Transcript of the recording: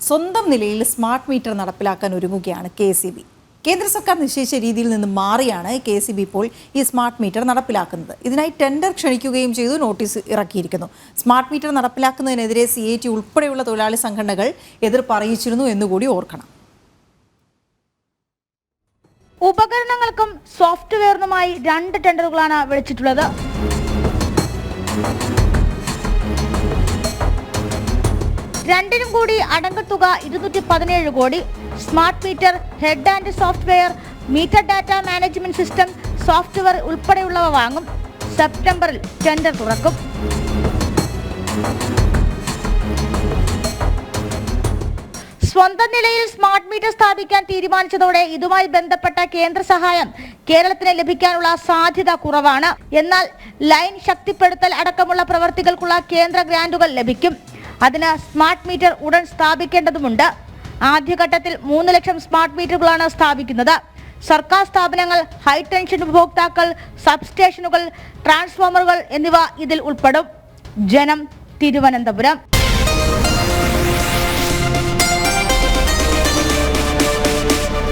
സ്വന്തം നിലയിൽ smart metre നടപ്പിലാക്കാൻ ഒരുങ്ങുകയാണ് KCB. കേന്ദ്ര സർക്കാർ നിശ്ചയിച്ച രീതിയിൽ നിന്ന് മാറിയാണ് KCB ഇപ്പോൾ ഈ സ്മാർട്ട് മീറ്റർ നടപ്പിലാക്കുന്നത്. ഇതിനായി ടെൻഡർ ക്ഷണിക്കുകയും ചെയ്തു, നോട്ടീസ് ഇറക്കിയിരിക്കുന്നു. സ്മാർട്ട് മീറ്റർ നടപ്പിലാക്കുന്നതിനെതിരെ CAT ഉൾപ്പെടെയുള്ള തൊഴിലാളി സംഘടനകൾ എതിർപ്പ് അറിയിച്ചിരുന്നു എന്നുകൂടി ഓർക്കണം. ഉപകരണങ്ങൾക്കും സോഫ്റ്റ്വെയറിനുമായി 2 ടെൻഡറുകളാണ് വിളിച്ചിട്ടുള്ളത്. രണ്ടിനും കൂടി അടങ്കത്തുക 217 കോടി. Smart meter, head and software, meter data management system, software ഉൾപ്പെടെയുള്ളവ വാങ്ങും. സെപ്റ്റംബറിൽ ടെൻഡർ തുറക്കും. സ്വന്തം നിലയിൽ സ്മാർട്ട് മീറ്റർ സ്ഥാപിക്കാൻ തീരുമാനിച്ചതോടെ ഇതുമായി ബന്ധപ്പെട്ട കേന്ദ്ര സഹായം കേരളത്തിന് ലഭിക്കാനുള്ള സാധ്യത കുറവാണ്. എന്നാൽ ലൈൻ ശക്തിപ്പെടുത്തൽ അടക്കമുള്ള പ്രവർത്തികൾക്കുള്ള കേന്ദ്ര ഗ്രാന്റുകൾ ലഭിക്കും. അതിന് സ്മാർട്ട് മീറ്റർ ഉടൻ സ്ഥാപിക്കേണ്ടതുണ്ട്. ആദ്യഘട്ടത്തിൽ 3 ലക്ഷം സ്മാർട്ട് മീറ്ററുകളാണ് സ്ഥാപിക്കുന്നത്. സർക്കാർ സ്ഥാപനങ്ങൾ, ഹൈടെൻഷൻ ഉപഭോക്താക്കൾ, സബ്സ്റ്റേഷനുകൾ, ട്രാൻസ്ഫോമറുകൾ എന്നിവ ഇതിൽ ഉൾപ്പെടും. ജനം, തിരുവനന്തപുരം.